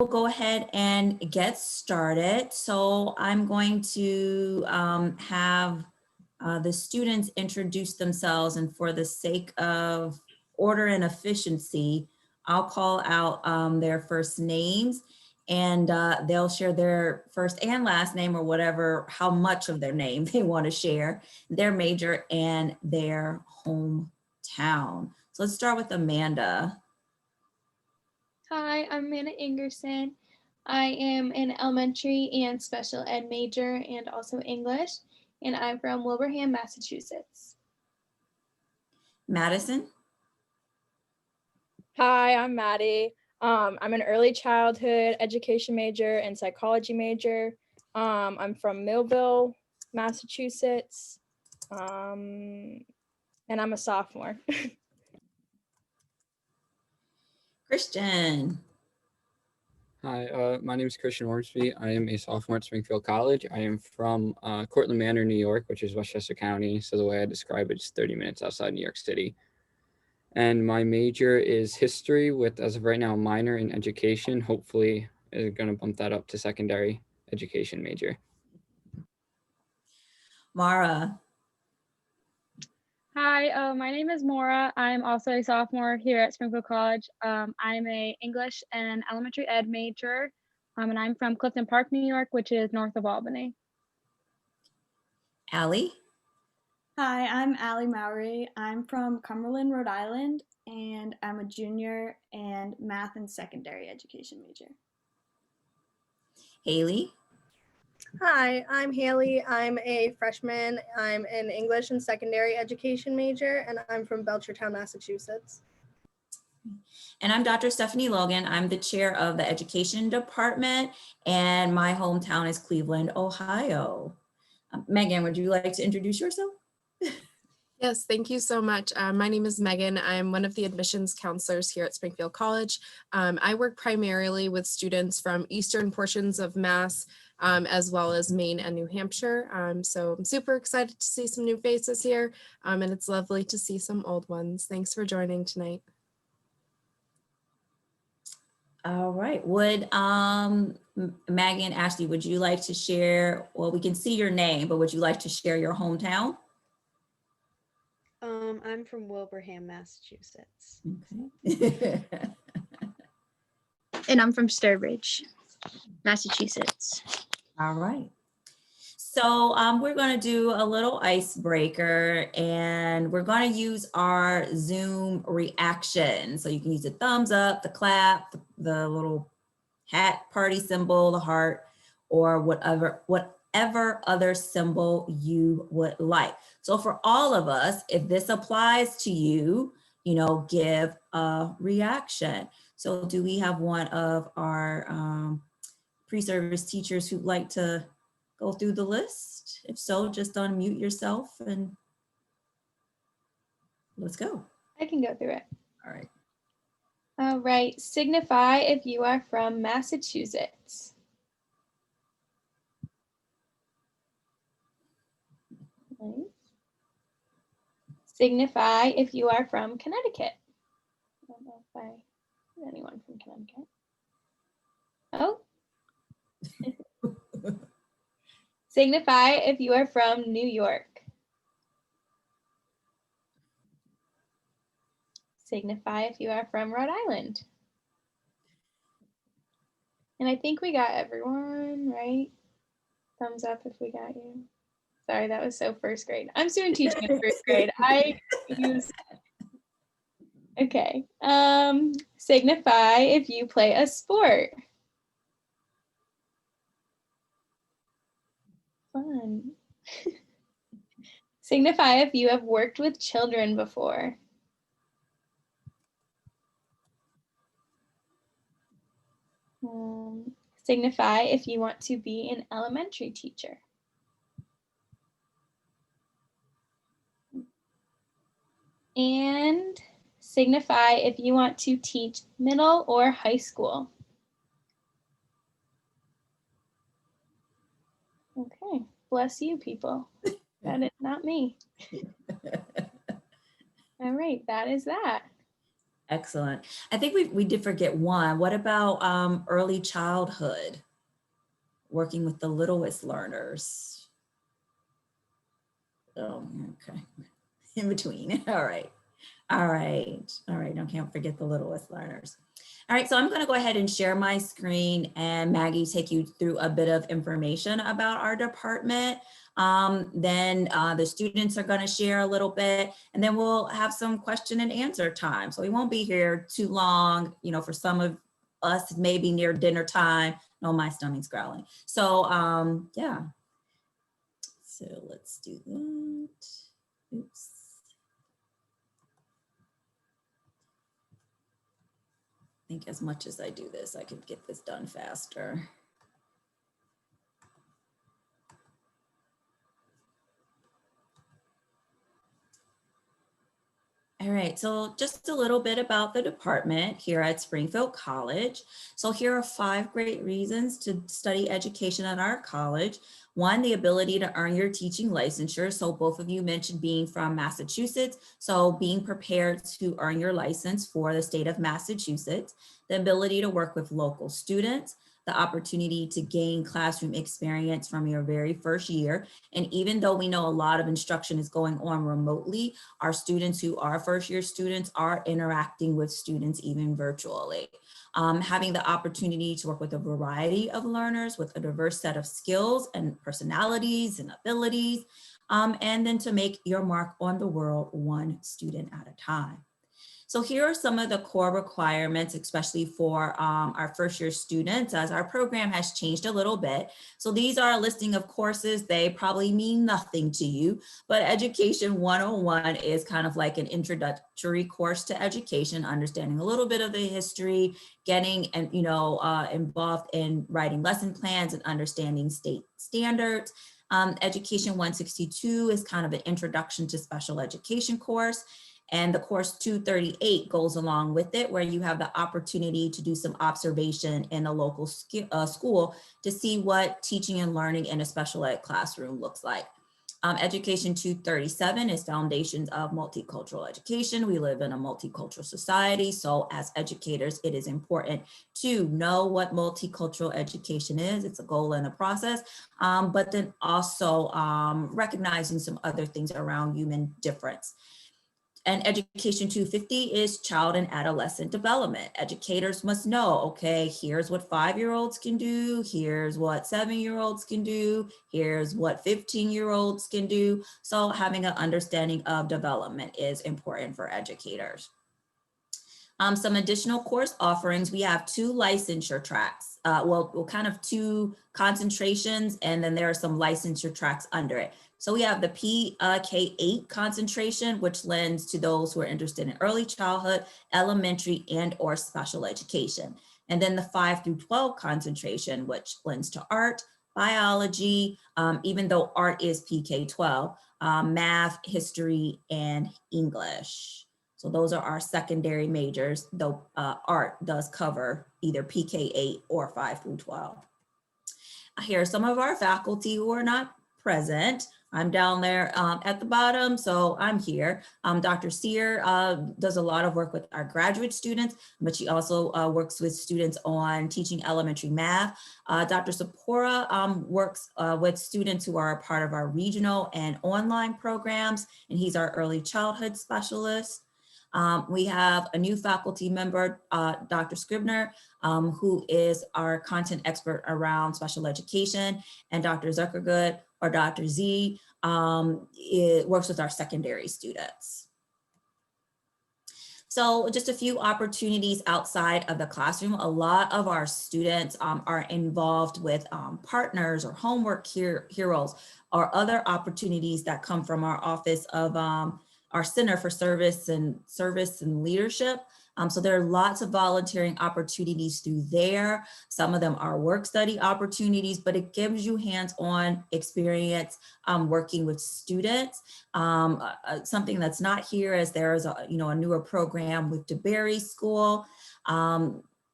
We'll go ahead and get started. So I'm going to have the students introduce themselves, and for the sake of order and efficiency, I'll call out their first names, and they'll share their first and last name, or whatever, how much of their name they want to share, their major, and their hometown. So let's start with Amanda. Hi, I'm Amanda Ingerson. I am an elementary and special ed major and also English, and I'm from Wilbraham, Massachusetts. Madison. Hi, I'm Maddie. I'm an early childhood education major and psychology major. I'm from Millville, Massachusetts, and I'm a sophomore. Christian. Hi, my name is Christian Ormsby. I am a sophomore at Springfield College. I am from Cortland Manor, New York, which is Westchester County. So the way I describe it is 30 minutes outside New York City. And my major is history with, as of right now, a minor in education. Hopefully, I'm going to bump that up to secondary education major. Mara. Hi, my name is Maura. I'm also a sophomore here at Springfield College. I'm a English and elementary ed major, and I'm from Clifton Park, New York, which is north of Albany. Allie. Hi, I'm Allie Mowry. I'm from Cumberland, Rhode Island, and I'm a junior and math and secondary education major. Haley. Hi, I'm Haley. I'm a freshman. I'm an English and secondary education major, and I'm from Belchertown, Massachusetts. And I'm Dr. Stephanie Logan. I'm the chair of the education department, and my hometown is Cleveland, Ohio. Megan, would you like to introduce yourself? Yes, thank you so much. My name is Megan. I'm one of the admissions counselors here at Springfield College. I work primarily with students from eastern portions of Mass, as well as Maine and New Hampshire. So I'm super excited to see some new faces here, and it's lovely to see some old ones. Thanks for joining tonight. All right. Would Maggie and Ashley, would you like to share, well, we can see your name, but would you like to share your hometown? I'm from Wilbraham, Massachusetts. Okay. And I'm from Sturbridge, Massachusetts. All right. So we're going to do a little icebreaker, and we're going to use our Zoom reaction. So you can use the thumbs up, the clap, the little hat party symbol, the heart, or whatever other symbol you would like. So for all of us, if this applies to you, give a reaction. So do we have one of our pre-service teachers who'd like to go through the list? If so, just unmute yourself and let's go. I can go through it. All right. All right, signify if you are from Massachusetts. Nice. Signify if you are from Connecticut. I don't know if I know anyone from Connecticut. Oh. Signify if you are from New York. Signify if you are from Rhode Island. And I think we got everyone, right? Thumbs up if we got you. Sorry, that was so first grade. I'm student teaching in first grade. I use. Okay. Signify if you play a sport. Fun. Signify if you have worked with children before. Signify if you want to be an elementary teacher. And signify if you want to teach middle or high school. Okay, bless you people. That is not me. All right, that is that. Excellent. I think we did forget one. What about early childhood, working with the littlest learners? Oh, okay. In between. All right. All right. All right. Don't can't forget the littlest learners. All right. So I'm going to go ahead and share my screen and Maggie take you through a bit of information about our department. Then the students are going to share a little bit, and then we'll have some question and answer time. So we won't be here too long. You know, for some of us, maybe near dinner time. No, my stomach's growling. So yeah. So let's do that. Oops. I think as much as I do this, I could get this done faster. All right, so just a little bit about the department here at Springfield College. So here are 5 great reasons to study education at our college. 1, the ability to earn your teaching licensure. So both of you mentioned being from Massachusetts. So being prepared to earn your license for the state of Massachusetts. The ability to work with local students. The opportunity to gain classroom experience from your very first year. And even though we know a lot of instruction is going on remotely, our students who are first year students are interacting with students even virtually. Having the opportunity to work with a variety of learners with a diverse set of skills and personalities and abilities, and then to make your mark on the world one student at a time. So here are some of the core requirements, especially for our first year students, as our program has changed a little bit. So these are a listing of courses. They probably mean nothing to you, but Education 101 is kind of like an introductory course to education, understanding a little bit of the history, getting and involved in writing lesson plans and understanding state standards. Education 162 is kind of an introduction to special education course. And the course 238 goes along with it, where you have the opportunity to do some observation in a local school to see what teaching and learning in a special ed classroom looks like. Education 237 is Foundations of Multicultural Education. We live in a multicultural society, so as educators, it is important to know what multicultural education is. It's a goal and a process, but then also recognizing some other things around human difference. And Education 250 is child and adolescent development. Educators must know, okay, here's what 5-year-olds can do, here's what 7-year-olds can do, here's what 15-year-olds can do. So having an understanding of development is important for educators. Some additional course offerings, we have 2 licensure tracks, kind of 2 concentrations, and then there are some licensure tracks under it. So we have the PK8 concentration, which lends to those who are interested in early childhood, elementary, and or special education. And then the 5 through 12 concentration, which lends to art, biology, even though art is PK12, math, history, and English. So those are our secondary majors, though art does cover either PK8 or 5 through 12. Here are some of our faculty who are not present. I'm down there at the bottom, so I'm here. Dr. Sear does a lot of work with our graduate students, but she also works with students on teaching elementary math. Dr. Sapora works with students who are a part of our regional and online programs, and he's our early childhood specialist. We have a new faculty member, Dr. Scribner, who is our content expert around special education, and Dr. Zuckergood, or Dr. Z, works with our secondary students. So just a few opportunities outside of the classroom. A lot of our students are involved with partners or homework heroes or other opportunities that come from our office of our Center for Service and Leadership. So there are lots of volunteering opportunities through there. Some of them are work study opportunities, but it gives you hands-on experience working with students. Something that's not here is there is a newer program with DeBerry School.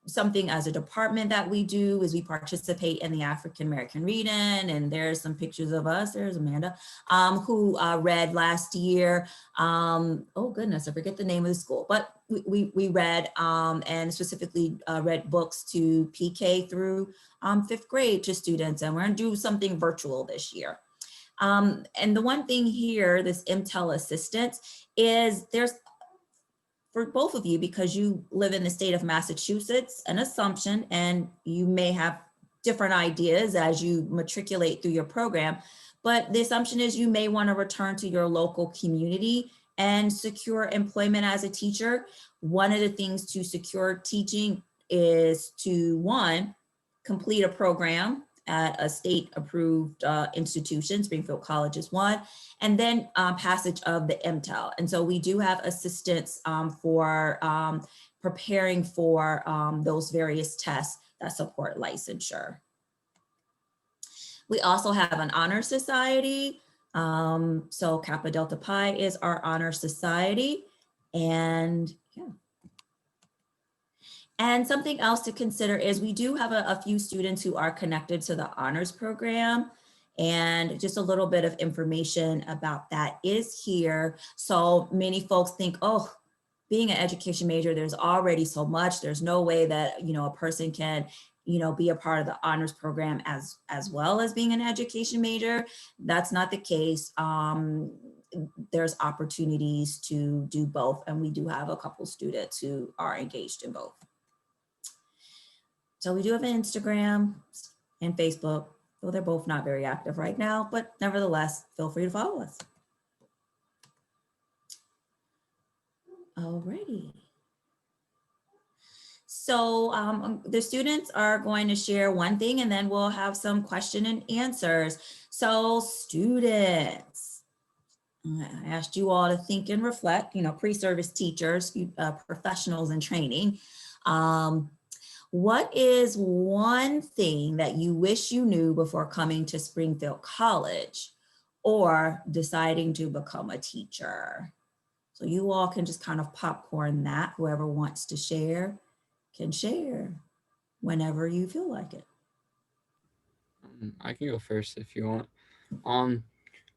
something as a department that we do is we participate in the African American reading, and there's some pictures of us. There's Amanda, who read last year. Oh goodness, I forget the name of the school, but we read and specifically read books to PK through 5th grade to students, and we're gonna do something virtual this year. And the one thing here, this MTEL assistance, is there's, for both of you, because you live in the state of Massachusetts, an assumption, and you may have different ideas as you matriculate through your program, but the assumption is you may want to return to your local community and secure employment as a teacher. One of the things to secure teaching is to, one, complete a program at a state-approved institution. Springfield College is one, and then passage of the MTEL. And so we do have assistance for preparing for those various tests that support licensure. We also have an honor society. So Kappa Delta Pi is our honor society. And yeah. And something else to consider is we do have a few students who are connected to the honors program, and just a little bit of information about that is here. So many folks think, oh, being an education major, there's already so much. There's no way that, you know, a person can, you know, be a part of the honors program as well as being an education major. That's not the case. There's opportunities to do both, and we do have a couple students who are engaged in both. So we do have an Instagram and Facebook, though they're both not very active right now, but nevertheless, feel free to follow us. Alrighty. So the students are going to share one thing, and then we'll have some question and answers. So students, I asked you all to think and reflect, you know, pre-service teachers, professionals in training. What is one thing that you wish you knew before coming to Springfield College or deciding to become a teacher? So you all can just kind of popcorn that. Whoever wants to share can share whenever you feel like it. I can go first if you want.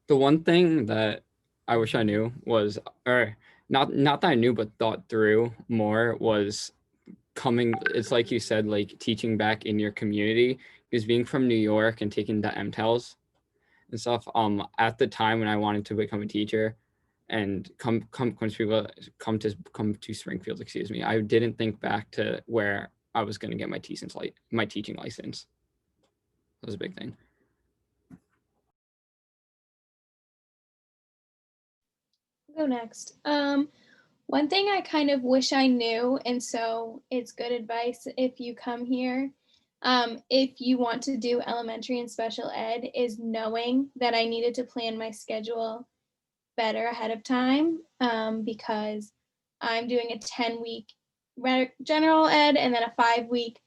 The one thing that I wish I knew was, or not that I knew, but thought through more, was it's like you said, like teaching back in your community, because being from New York and taking the MTELs and stuff, at the time when I wanted to become a teacher and come to Springfield, excuse me, I didn't think back to where I was going to get my teaching license. That was a big thing. I'll go next. One thing I kind of wish I knew, and so it's good advice if you come here, if you want to do elementary and special ed, is knowing that I needed to plan my schedule better ahead of time, because I'm doing a 10-week general ed and then a 5-week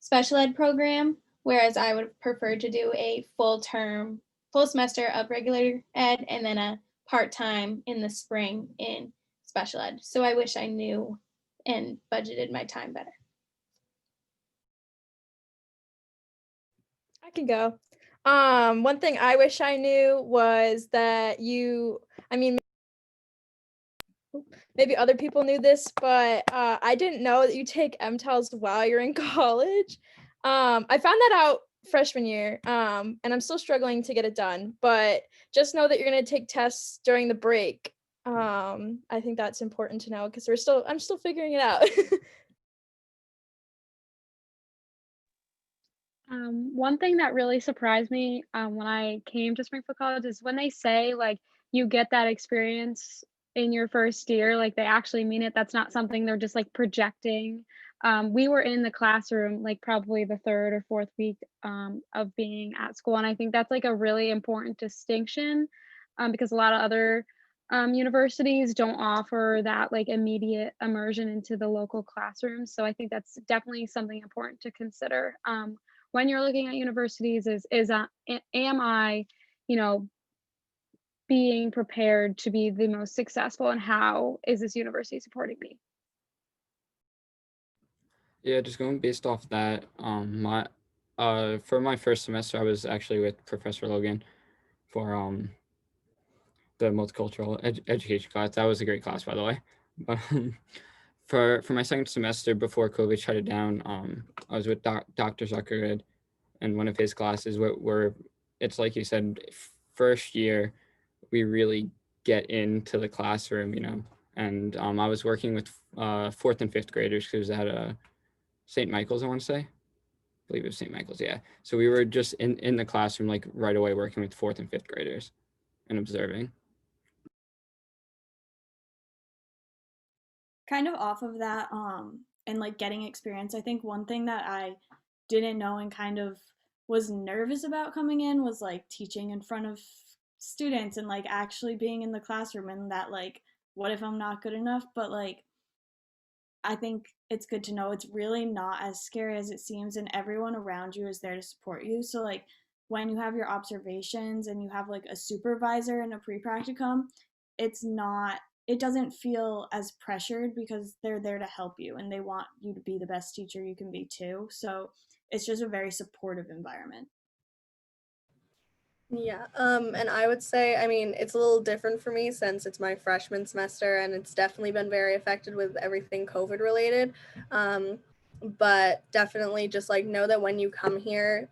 special ed program, whereas I would have preferred to do a full semester of regular ed and then a part-time in the spring in special ed. So I wish I knew and budgeted my time better. I can go. One thing I wish I knew was that maybe other people knew this, but I didn't know that you take MTELs while you're in college. I found that out freshman year, and I'm still struggling to get it done, but just know that you're going to take tests during the break. I think that's important to know because I'm still figuring it out. One thing that really surprised me when I came to Springfield College is when they say like you get that experience in your first year, like they actually mean it. That's not something they're just like projecting. We were in the classroom like probably the 3rd or 4th week of being at school, and I think that's like a really important distinction because a lot of other universities don't offer that like immediate immersion into the local classrooms. So I think that's definitely something important to consider. When you're looking at universities am I, you know, being prepared to be the most successful, and how is this university supporting me? Yeah, just going based off that, for my first semester, I was actually with Professor Logan for the multicultural education class. That was a great class, by the way. But for my second semester before COVID shut it down, I was with Dr. Zuckergood and one of his classes where it's like you said, first year we really get into the classroom, and I was working with fourth and fifth graders because at St. Michael's, I want to say. I believe it was St. Michael's, yeah. So we were just in the classroom, like right away working with fourth and fifth graders and observing. Kind of off of that, and like getting experience, I think one thing that I didn't know and kind of was nervous about coming in was like teaching in front of students and like actually being in the classroom, and that like what if I'm not good enough, but like I think it's good to know it's really not as scary as it seems, and everyone around you is there to support you. So, like, when you have your observations and you have like a supervisor in a pre practicum, it doesn't feel as pressured because they're there to help you and they want you to be the best teacher you can be too. So, it's just a very supportive environment. Yeah, and I would say, I mean, it's a little different for me since it's my freshman semester and it's definitely been very affected with everything COVID related. But definitely just like know that when you come here,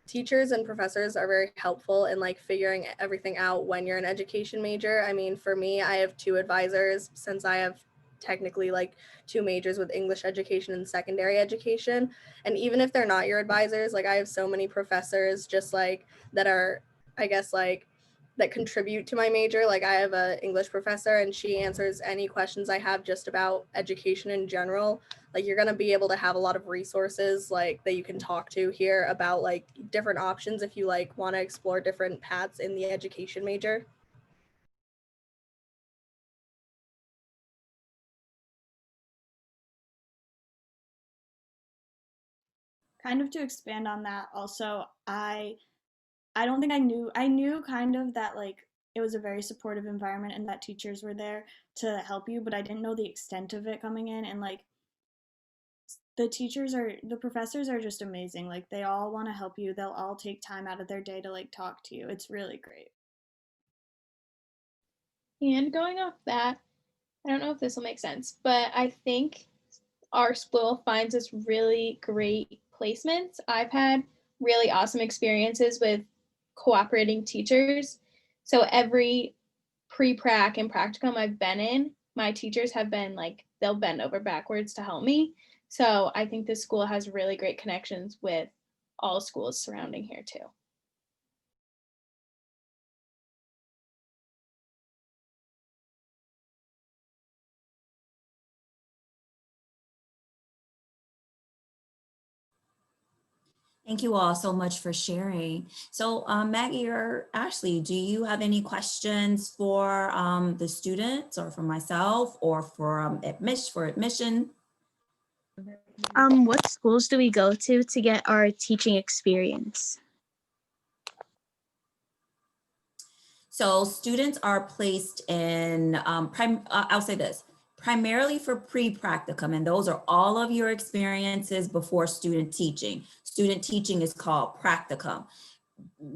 teachers and professors are very helpful in like figuring everything out when you're an education major. I mean, for me, I have 2 advisors since I have technically like 2 majors with English education and secondary education. And even if they're not your advisors, like I have so many professors just like that are, I guess, like that contribute to my major. Like I have an English professor and she answers any questions I have just about education in general. Like you're going to be able to have a lot of resources like that you can talk to here about like different options if you like want to explore different paths in the education major. Kind of to expand on that, also, I don't think I knew kind of that like it was a very supportive environment and that teachers were there to help you, but I didn't know the extent of it coming in, and like the professors are just amazing. Like they all want to help you. They'll all take time out of their day to like talk to you. It's really great. And going off that, I don't know if this will make sense, but I think our school finds us really great placements. I've had really awesome experiences with cooperating teachers. So every pre-prac and practicum I've been in, my teachers have been like, they'll bend over backwards to help me. So I think this school has really great connections with all schools surrounding here too. Thank you all so much for sharing. So Maggie or Ashley, do you have any questions for the students or for myself or for admission? What schools do we go to get our teaching experience? So students are placed in, I'll say this, primarily for pre-practicum, and those are all of your experiences before student teaching. Student teaching is called practicum.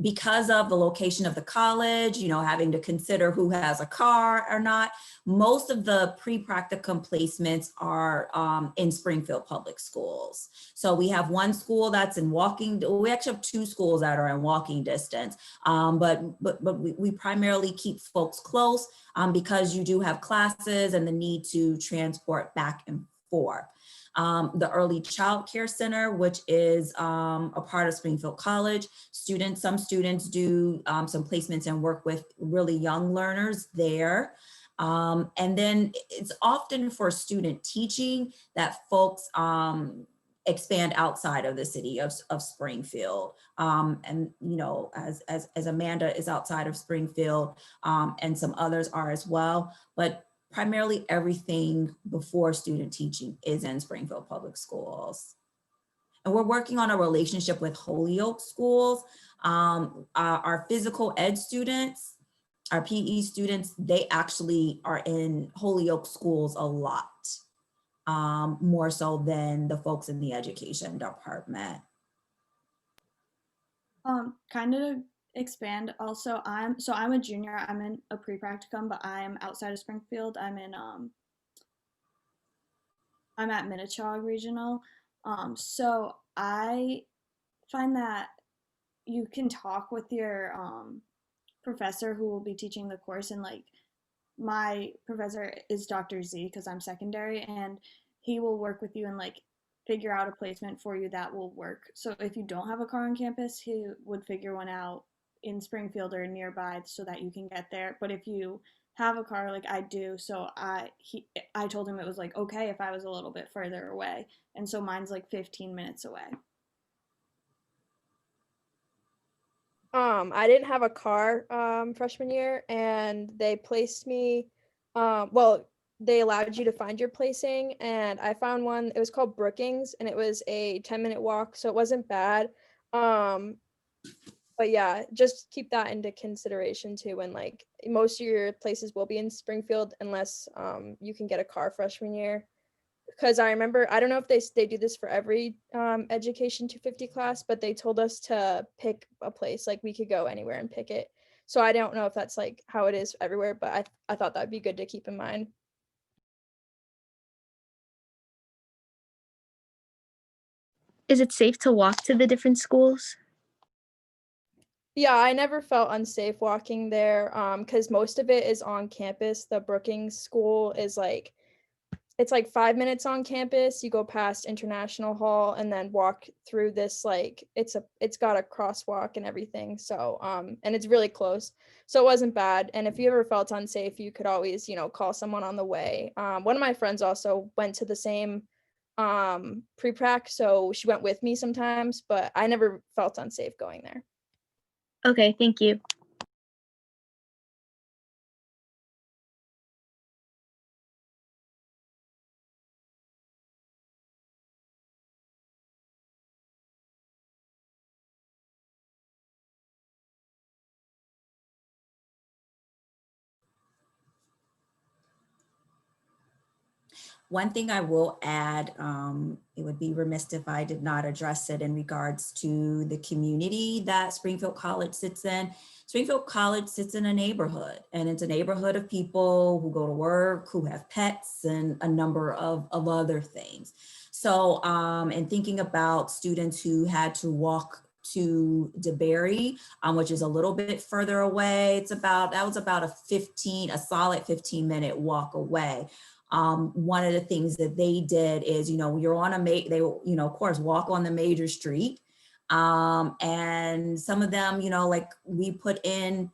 Because of the location of the college, having to consider who has a car or not, most of the pre-practicum placements are in Springfield Public Schools. So we have one school that's we actually have 2 schools that are in walking distance, but we primarily keep folks close because you do have classes and the need to transport back and forth. The Early Child Care Center, which is a part of Springfield College. Some students do some placements and work with really young learners there. And then it's often for student teaching that folks expand outside of the city of Springfield. And as Amanda is outside of Springfield and some others are as well, but primarily everything before student teaching is in Springfield Public Schools. And we're working on a relationship with Holyoke schools. Our physical ed students, our PE students, they actually are in Holyoke schools a lot. more so than the folks in the education department. Kind of to expand also, I'm a junior. I'm in a pre-practicum, but I'm outside of Springfield. I'm at Minnechaug Regional. So I find that you can talk with your professor who will be teaching the course, and like my professor is Dr. Z because I'm secondary, and he will work with you and like figure out a placement for you that will work. So if you don't have a car on campus, he would figure one out in Springfield or nearby so that you can get there. But if you have a car like I do, so I told him it was like okay if I was a little bit further away. And so mine's like 15 minutes away. I didn't have a car freshman year, and they placed me. Well, they allowed you to find your placing, and I found one. It was called Brookings, and it was a 10-minute walk, so it wasn't bad. But yeah, just keep that into consideration too. When like most of your places will be in Springfield, unless you can get a car freshman year. Because I remember, I don't know if they do this for every education 250 class, but they told us to pick a place, like we could go anywhere and pick it. So I don't know if that's like how it is everywhere, but I thought that'd be good to keep in mind. Is it safe to walk to the different schools? Yeah, I never felt unsafe walking there because most of it is on campus. The Brookings school is like, it's like 5 minutes on campus. You go past International Hall and then walk through this, like it's got a crosswalk and everything. So and it's really close. So it wasn't bad. And if you ever felt unsafe, you could always, call someone on the way. One of my friends also went to the same pre-prac, so she went with me sometimes, but I never felt unsafe going there. Okay, thank you. One thing I will add, it would be remiss if I did not address it in regards to the community that Springfield College sits in. Springfield College sits in a neighborhood, and it's a neighborhood of people who go to work, who have pets, and a number of other things. So, in thinking about students who had to walk to DeBerry, which is a little bit further away, that was about a solid 15-minute walk away. One of the things that they did is, you're on of course, walk on the major street. And some of them, like we put in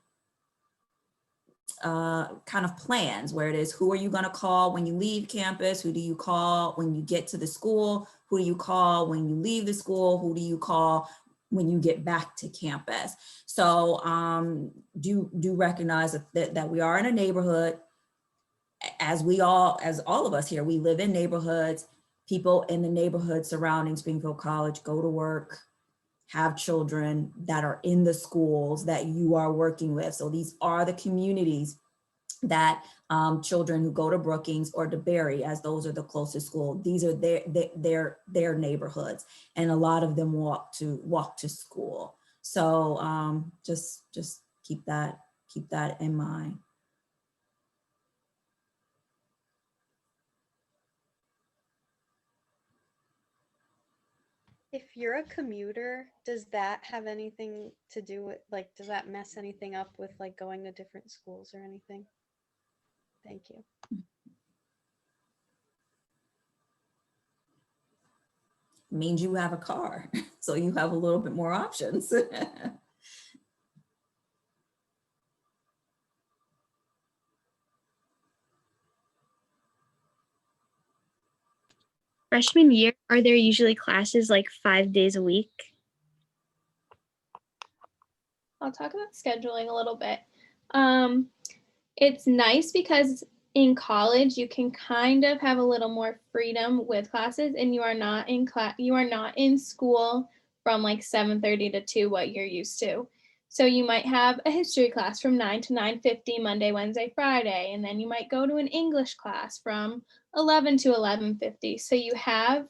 kind of plans where it is, who are you going to call when you leave campus? Who do you call when you get to the school? Who do you call when you leave the school? Who do you call when you get back to campus? So do recognize that we are in a neighborhood. As all of us here, we live in neighborhoods. People in the neighborhood surrounding Springfield College go to work, have children that are in the schools that you are working with. So these are the communities that children who go to Brookings or DeBerry, as those are the closest school, these are their neighborhoods, and a lot of them walk to school. So just keep that in mind. If you're a commuter, does that have anything to do with, like, does that mess anything up with like going to different schools or anything? Thank you. Means you have a car, so you have a little bit more options. Freshman year, are there usually classes like 5 days a week? I'll talk about scheduling a little bit. It's nice because in college you can kind of have a little more freedom with classes, and you are not in school from like 7:30 to 2, what you're used to. So you might have a history class from 9 to 9:50 Monday, Wednesday, Friday, and then you might go to an English class from 11 to 11:50. So you have,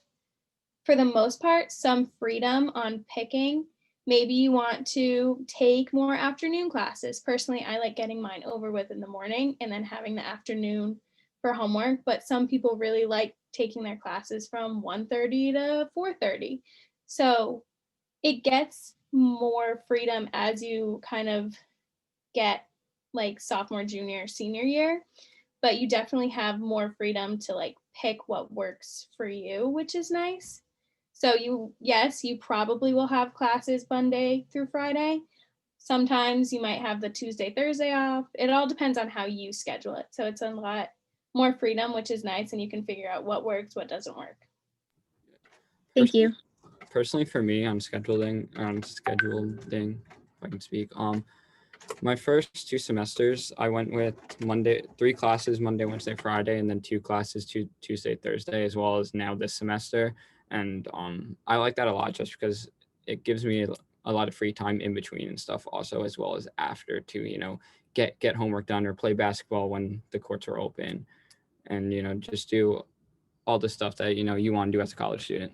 for the most part, some freedom on picking. Maybe you want to take more afternoon classes. Personally, I like getting mine over with in the morning and then having the afternoon for homework, but some people really like taking their classes from 1:30 to 4:30. So it gets more freedom as you kind of get like sophomore, junior, senior year, but you definitely have more freedom to like pick what works for you, which is nice. So yes, you probably will have classes Monday through Friday. Sometimes you might have the Tuesday, Thursday off. It all depends on how you schedule it. So it's a lot more freedom, which is nice, and you can figure out what works, what doesn't work. Thank you. Personally, for me, on scheduling, if I can speak, my first 2 semesters, I went with 3 classes, Monday, Wednesday, Friday, and then 2 classes, Tuesday, Thursday, as well as now this semester. And I like that a lot just because it gives me a lot of free time in between and stuff also, as well as after to, get homework done or play basketball when the courts are open and, just do all the stuff that, you want to do as a college student.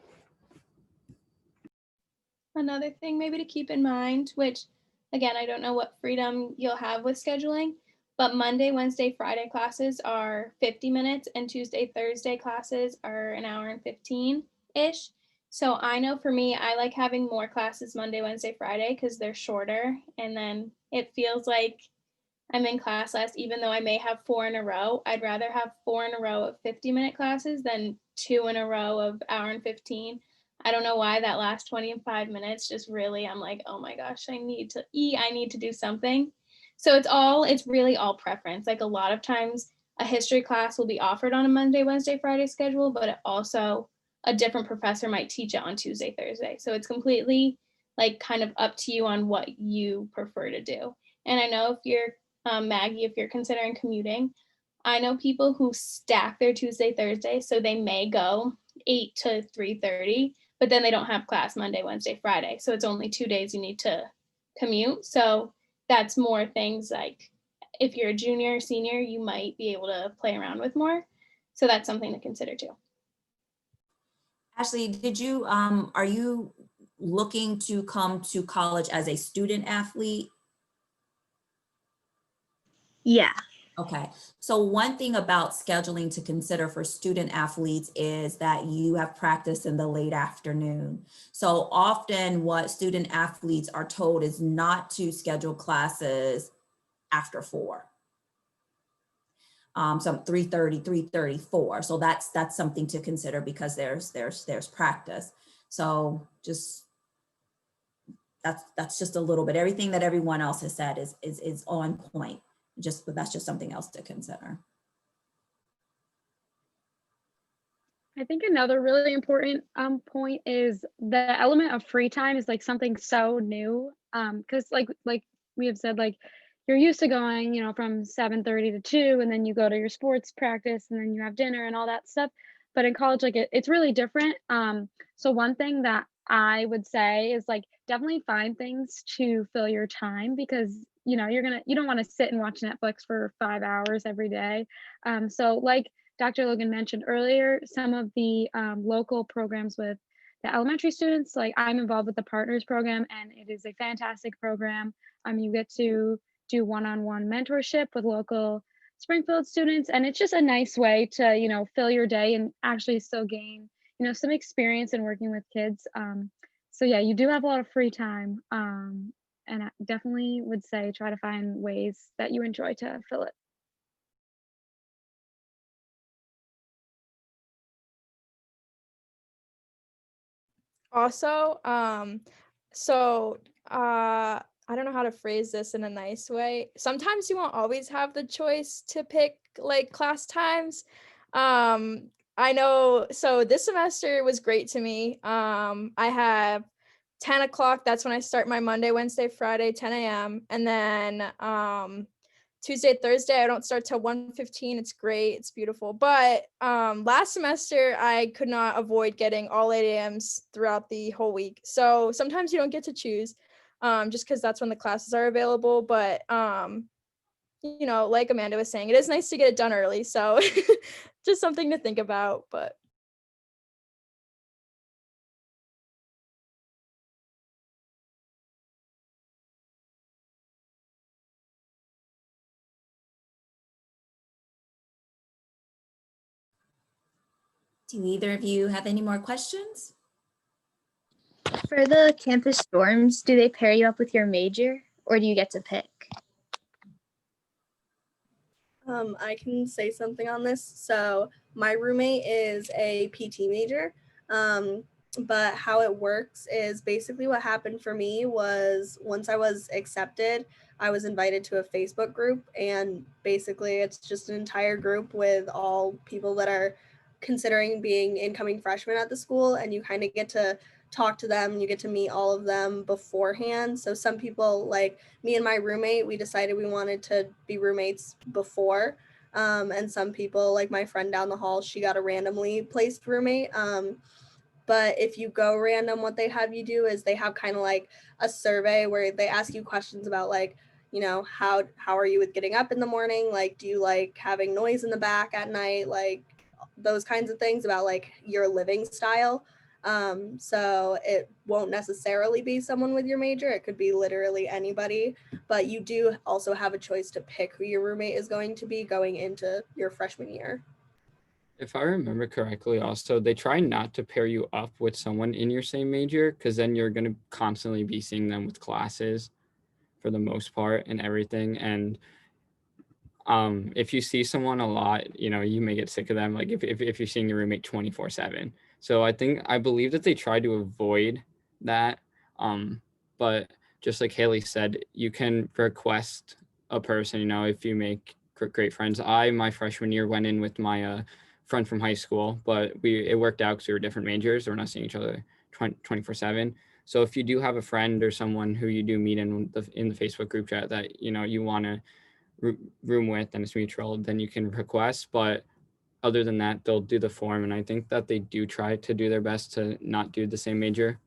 Another thing maybe to keep in mind, which again, I don't know what freedom you'll have with scheduling, but Monday, Wednesday, Friday classes are 50 minutes and Tuesday, Thursday classes are an hour and 15-ish. So I know for me, I like having more classes Monday, Wednesday, Friday because they're shorter. And then it feels like I'm in class less, even though I may have 4 in a row. I'd rather have 4 in a row of 50-minute classes than 2 in a row of hour and 15. I don't know why that last 25 minutes just really, I'm like, oh my gosh, I need to eat, I need to do something. So it's really all preference. Like a lot of times a history class will be offered on a Monday, Wednesday, Friday schedule, but it also a different professor might teach it on Tuesday, Thursday. So it's completely like kind of up to you on what you prefer to do. And I know if you're Maggie, if you're considering commuting, I know people who stack their Tuesday, Thursday, so they may go 8 to 3:30, but then they don't have class Monday, Wednesday, Friday. So it's only 2 days you need to commute. So that's more things like if you're a junior or senior, you might be able to play around with more. So that's something to consider too. Ashley, are you looking to come to college as a student athlete? Yeah. Okay, so one thing about scheduling to consider for student athletes is that you have practice in the late afternoon. So often what student athletes are told is not to schedule classes after 4. So 3:30, 3:34. So that's something to consider because there's practice. So that's just a little bit. Everything that everyone else has said is on point. But that's just something else to consider. I think another really important point is the element of free time is like something so new. Because like we have said, like you're used to going, from 7:30 to 2, and then you go to your sports practice, and then you have dinner and all that stuff. But in college, like it's really different. So one thing that I would say is like definitely find things to fill your time because you don't want to sit and watch Netflix for 5 hours every day. So like Dr. Logan mentioned earlier, some of the local programs with the elementary students, like I'm involved with the Partners program, and it is a fantastic program. You get to do one-on-one mentorship with local Springfield students, and it's just a nice way to, fill your day and actually still gain, some experience in working with kids. So yeah, you do have a lot of free time. And I definitely would say try to find ways that you enjoy to fill it. Also, I don't know how to phrase this in a nice way. Sometimes you won't always have the choice to pick like class times. I know, so this semester was great to me. I have 10 o'clock. That's when I start my Monday, Wednesday, Friday, 10 a.m. And then Tuesday, Thursday, I don't start till 1:15. It's great. It's beautiful. But last semester, I could not avoid getting all 8 a.m.s throughout the whole week. So sometimes you don't get to choose. just because that's when the classes are available. But you know, like Amanda was saying, it is nice to get it done early. So just something to think about. But Do either of you have any more questions? For the campus dorms, do they pair you up with your major or do you get to pick? I can say something on this. So my roommate is a PT major. But how it works is basically what happened for me was once I was accepted, I was invited to a Facebook group, and basically it's just an entire group with all people that are considering being incoming freshmen at the school, and you kind of get to talk to them, you get to meet all of them beforehand. So some people, like me and my roommate, we decided we wanted to be roommates before. And some people, like my friend down the hall, she got a randomly placed roommate. But if you go random, what they have you do is they have kind of like a survey where they ask you questions about like, you know, how are you with getting up in the morning? Like, do you like having noise in the back at night? Like those kinds of things about like your living style. So it won't necessarily be someone with your major. It could be literally anybody, but you do also have a choice to pick who your roommate is going to be going into your freshman year. If I remember correctly, also, they try not to pair you up with someone in your same major because then you're going to constantly be seeing them with classes for the most part and everything. And if you see someone a lot, you know, you may get sick of them. Like if you're seeing your roommate 24/7. So I believe that they try to avoid that. But just like Haley said, you can request a person, you know, if you make great friends. My freshman year went in with my friend from high school, but it worked out because we were different majors. We're not seeing each other 24/7. So if you do have a friend or someone who you do meet in the Facebook group chat that, you know, you want to room with and it's mutual, then you can request. But other than that, they'll do the form, and I think that they do try to do their best to not do the same major.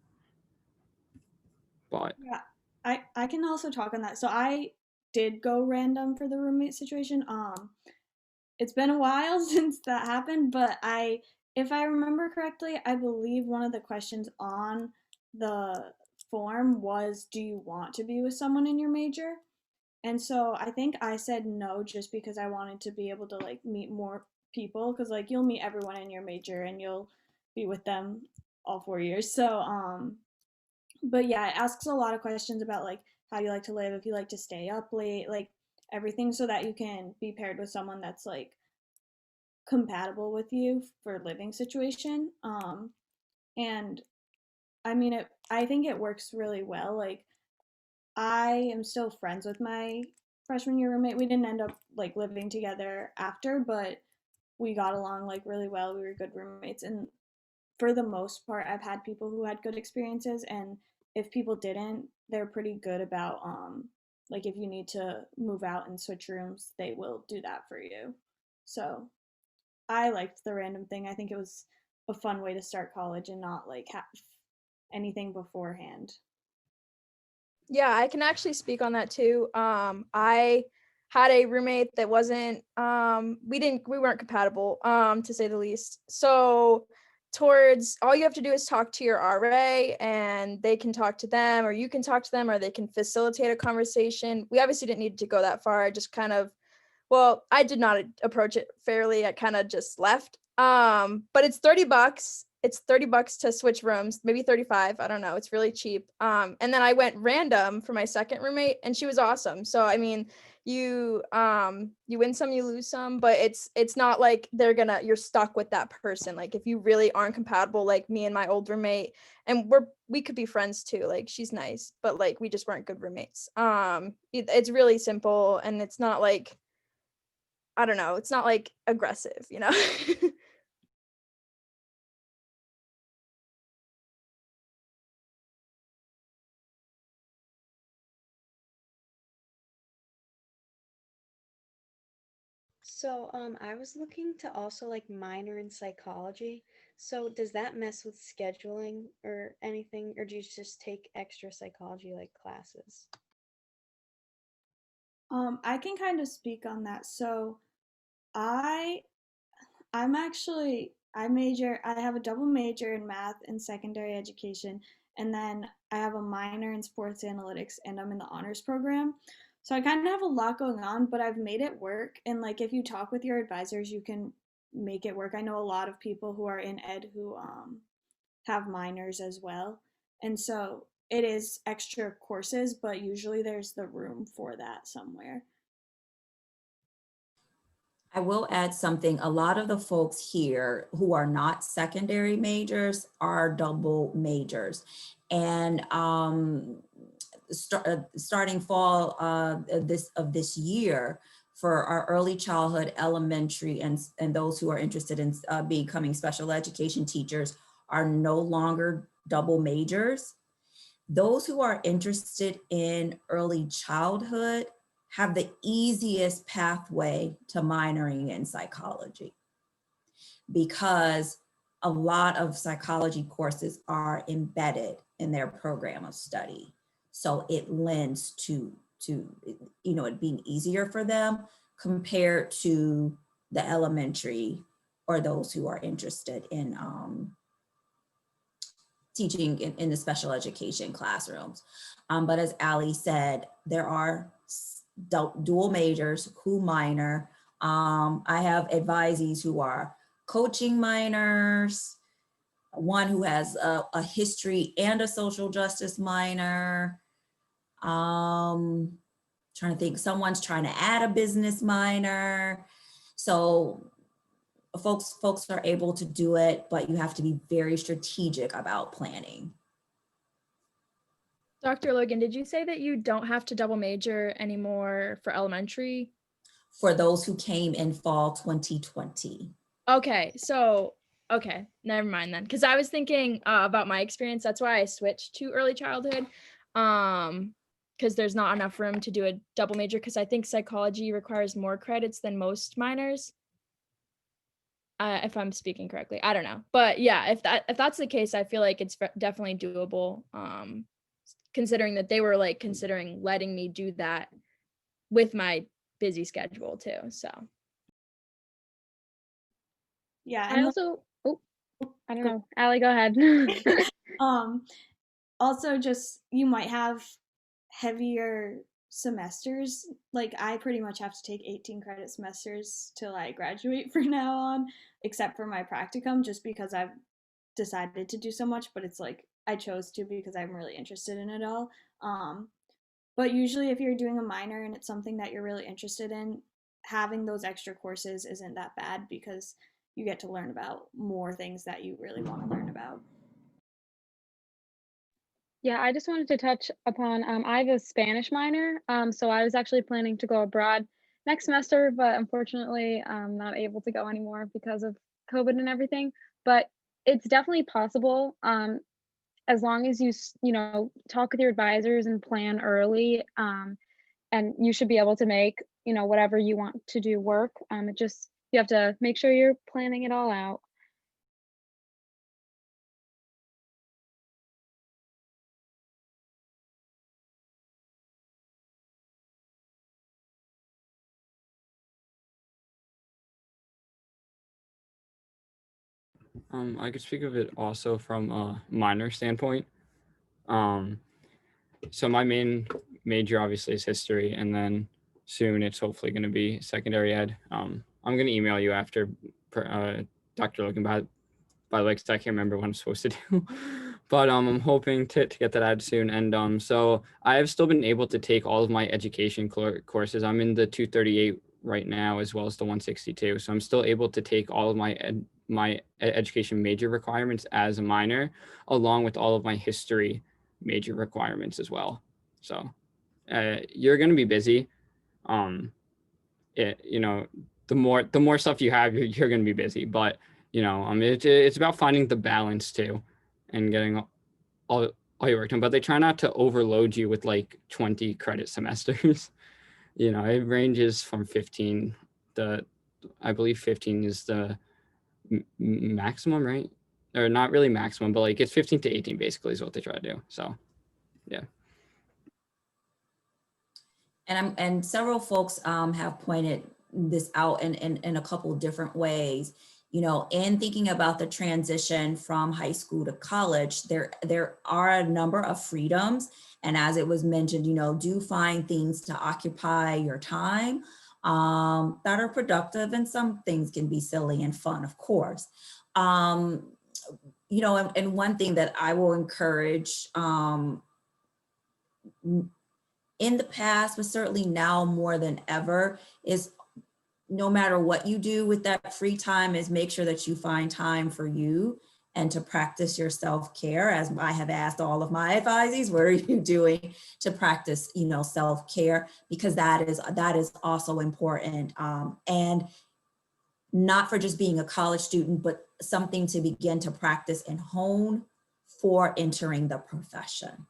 But Yeah, I can also talk on that. So I did go random for the roommate situation. It's been a while since that happened, but if I remember correctly, I believe one of the questions on the form was, do you want to be with someone in your major? And so I think I said no just because I wanted to be able to like meet more people, because like you'll meet everyone in your major and you'll be with them all 4 years. So but yeah, it asks a lot of questions about like how you like to live, if you like to stay up late, like everything, so that you can be paired with someone that's like compatible with you for living situation. And I mean I think it works really well. Like I am still friends with my freshman year roommate. We didn't end up like living together after, but we got along like really well. We were good roommates, and for the most part I've had people who had good experiences, and if people didn't, they're pretty good about like if you need to move out and switch rooms, they will do that for you. So I liked the random thing. I think it was a fun way to start college and not like have anything beforehand. yeah, I can actually speak on that too. I had a roommate that wasn't we weren't compatible, to say the least. So towards all you have to do is talk to your RA and they can talk to them, or you can talk to them, or they can facilitate a conversation. We obviously didn't need to go that far. I just kind of, well, I did not approach it fairly. I kind of just left. But it's $30. It's $30 to switch rooms, maybe 35. I don't know. It's really cheap. And then I went random for my second roommate, and she was awesome. So I mean, you win some, you lose some, but it's not like you're stuck with that person. Like if you really aren't compatible, like me and my old roommate, and we could be friends too. Like she's nice, but like we just weren't good roommates. It's really simple, and it's not like, I don't know, it's not like aggressive, you know? So, I was looking to also like minor in psychology. So does that mess with scheduling or anything, or do you just take extra psychology like classes? I can kind of speak on that. So I I'm actually I have a double major in math and secondary education, and then I have a minor in sports analytics, and I'm in the honors program. So I kind of have a lot going on, but I've made it work. And like if you talk with your advisors, you can make it work. I know a lot of people who are in ed who have minors as well. And so it is extra courses, but usually there's the room for that somewhere. I will add something. A lot of the folks here who are not secondary majors are double majors. And starting fall of this year, for our early childhood, elementary, and those who are interested in becoming special education teachers are no longer double majors. Those who are interested in early childhood have the easiest pathway to minoring in psychology, because a lot of psychology courses are embedded in their program of study. So it lends to it being easier for them compared to the elementary or those who are interested in teaching in the special education classrooms. But as Ali said, there are dual majors who minor. I have advisees who are coaching minors, one who has a history and a social justice minor. Trying to think, someone's trying to add a business minor. So folks are able to do it, but you have to be very strategic about planning. Dr. Logan, did you say that you don't have to double major anymore for elementary? For those who came in fall 2020. Okay, so, okay, never mind then. Because I was thinking about my experience. That's why I switched to early childhood. Because there's not enough room to do a double major, because I think psychology requires more credits than most minors. If I'm speaking correctly, I don't know. But yeah, if that's the case, I feel like it's definitely doable. Considering that they were like considering letting me do that with my busy schedule too. So Yeah, I and also, oh, I don't go- know. Allie, go ahead. also just you might have heavier semesters. Like I pretty much have to take 18 credit semesters till I graduate from now on, except for my practicum, just because I've decided to do so much, but it's like I chose to because I'm really interested in it all. But usually if you're doing a minor and it's something that you're really interested in, having those extra courses isn't that bad because you get to learn about more things that you really want to learn about. Yeah, I just wanted to touch upon, I have a Spanish minor, so I was actually planning to go abroad next semester, but unfortunately, I'm not able to go anymore because of COVID and everything. But it's definitely possible, as long as you talk with your advisors and plan early, and you should be able to make, whatever you want to do work. You have to make sure you're planning it all out. I could speak of it also from a minor standpoint. Um, so my main major obviously is history, and then soon it's hopefully going to be secondary ed. I'm going to email you after, Dr. Logan, by the way, because I can't remember what I'm supposed to do. But I'm hoping to get that added soon. And so I have still been able to take all of my education courses. I'm in the 238 right now, as well as the 162. So I'm still able to take all of my education major requirements as a minor, along with all of my history major requirements as well. So you're going to be busy. The more stuff you have, you're going to be busy. But it's about finding the balance too, and getting all your work done. But they try not to overload you with like 20 credit semesters. It ranges from 15. I believe 15 is the maximum, right? or not really maximum, but like it's 15 to 18 basically is what they try to do. So yeah. And several folks have pointed this out in a couple of different ways. You know, in thinking about the transition from high school to college, there are a number of freedoms. And as it was mentioned, you know, do find things to occupy your time that are productive, and some things can be silly and fun, of course. You know, and one thing that I will encourage in the past, but certainly now more than ever, is no matter what you do with that free time, is make sure that you find time for you and to practice your self-care. As I have asked all of my advisees, what are you doing to practice, you know, self-care? Because that is also important. And not for just being a college student, but something to begin to practice and hone for entering the profession,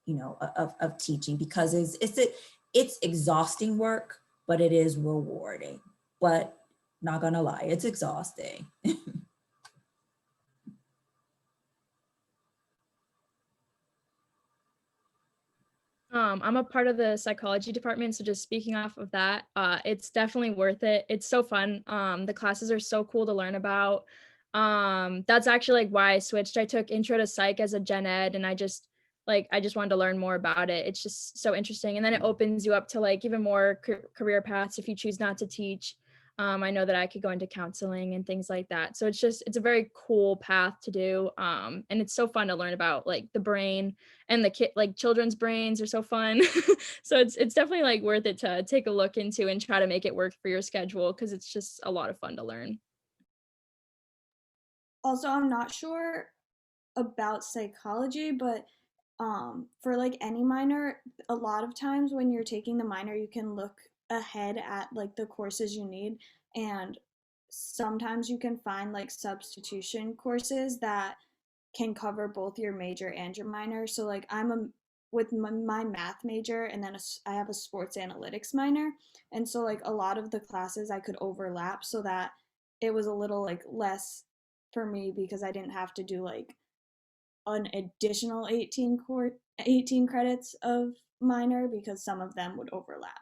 you know, of teaching, because it's exhausting work, but it is rewarding. But not gonna lie, it's exhausting. I'm a part of the psychology department, so just speaking off of that, it's definitely worth it. It's so fun. The classes are so cool to learn about. That's actually like why I switched. I took intro to psych as a gen ed, and I just wanted to learn more about it. It's just so interesting, and then it opens you up to like even more career paths if you choose not to teach. I know that I could go into counseling and things like that. So it's a very cool path to do. And it's so fun to learn about like the brain, and like children's brains are so fun. So it's definitely like worth it to take a look into and try to make it work for your schedule, because it's just a lot of fun to learn. Also, I'm not sure about psychology, but for like any minor, a lot of times when you're taking the minor, you can look ahead at like the courses you need, and sometimes you can find like substitution courses that can cover both your major and your minor. So like with my math major, and then I have a sports analytics minor, and so like a lot of the classes I could overlap, so that it was a little like less for me, because I didn't have to do like an additional 18 credits of minor, because some of them would overlap.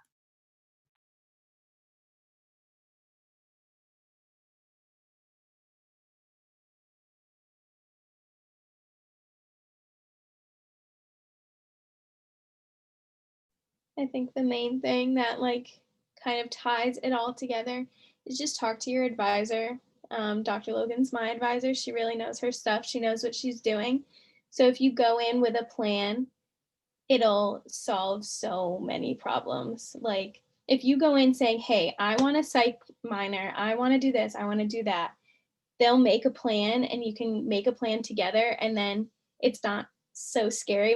I think the main thing that like kind of ties it all together is just talk to your advisor. Dr. Logan's my advisor. She really knows her stuff. She knows what she's doing. So if you go in with a plan, it'll solve so many problems. Like if you go in saying, hey, I want a psych minor, I want to do this, I want to do that, they'll make a plan and you can make a plan together. And then it's not so scary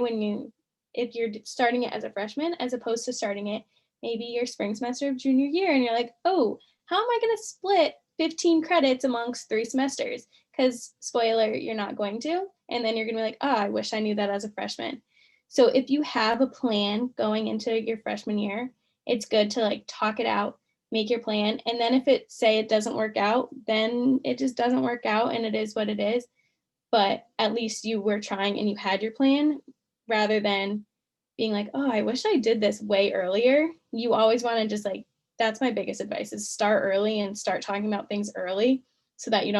if you're starting it as a freshman, as opposed to starting it maybe your spring semester of junior year. And you're like, oh, how am I going to split 15 credits amongst 3 semesters? Because spoiler, you're not going to. And then you're going to be like, oh, I wish I knew that as a freshman. So if you have a plan going into your freshman year, it's good to like talk it out, make your plan. And then if it doesn't work out, then it just doesn't work out and it is what it is. But at least you were trying and you had your plan, rather than being like, oh, I wish I did this way earlier. You always want to just like, that's my biggest advice, is start early and start talking about things early, so that you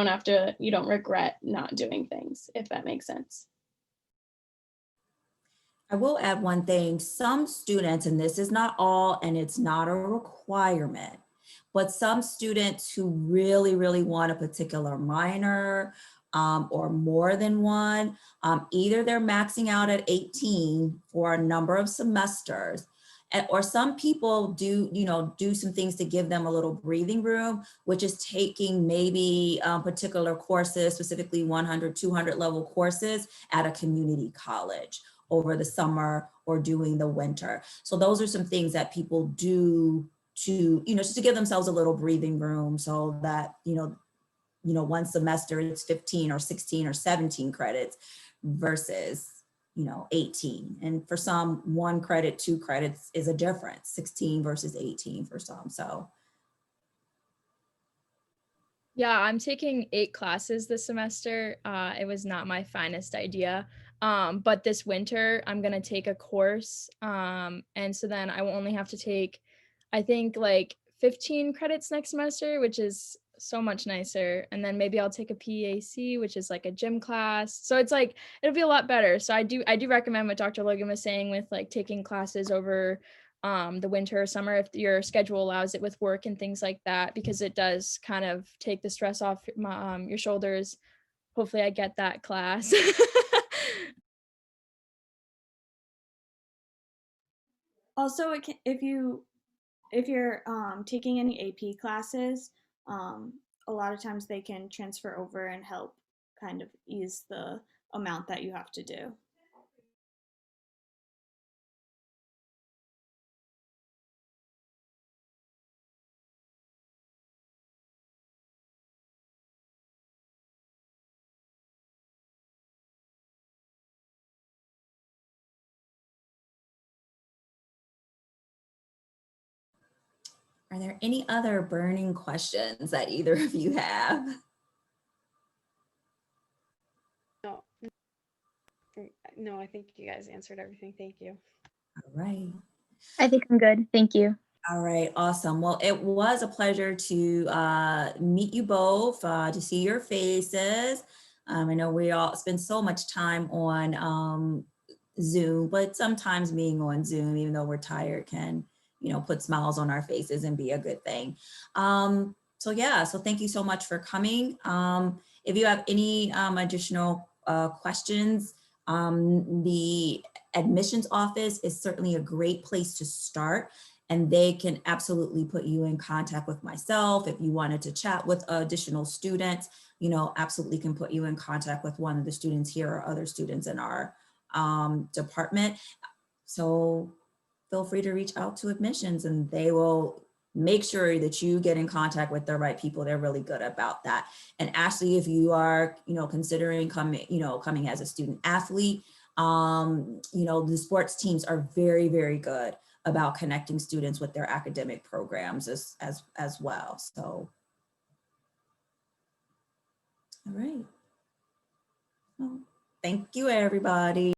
don't regret not doing things, if that makes sense. I will add one thing. Some students, and this is not all, and it's not a requirement, but some students who really, really want a particular minor or more than one, either they're maxing out at 18 for a number of semesters, or some people do some things to give them a little breathing room, which is taking maybe particular courses, specifically 100, 200 level courses at a community college over the summer or during the winter. So those are some things that people do to, just to give themselves a little breathing room, so that, one semester it's 15 or 16 or 17 credits versus, 18. And for some, 1 credit, 2 credits is a difference, 16 versus 18 for some. So Yeah, I'm taking 8 classes this semester. It was not my finest idea. But this winter I'm gonna take a course. And so then I will only have to take, I think, like 15 credits next semester, which is so much nicer. And then maybe I'll take a PAC, which is like a gym class. So it's like it'll be a lot better. So I do recommend what Dr. Logan was saying with like taking classes over the winter or summer if your schedule allows it with work and things like that, because it does kind of take the stress off your shoulders. Hopefully I get that class. Also, if you're taking any AP classes, a lot of times they can transfer over and help kind of ease the amount that you have to do. Are there any other burning questions that either of you have? No, no, I think you guys answered everything. Thank you. All right. I think I'm good. Thank you. All right, awesome. Well, it was a pleasure to meet you both, to see your faces. I know we all spend so much time on Zoom, but sometimes being on Zoom, even though we're tired, can, put smiles on our faces and be a good thing. So yeah, so thank you so much for coming. If you have any additional questions, the admissions office is certainly a great place to start. And they can absolutely put you in contact with myself. If you wanted to chat with additional students, absolutely can put you in contact with one of the students here or other students in our department. So feel free to reach out to admissions and they will make sure that you get in contact with the right people. They're really good about that. And Ashley, if you are, considering coming as a student athlete, the sports teams are very, very good about connecting students with their academic programs as well. So, all right. Well, thank you, everybody.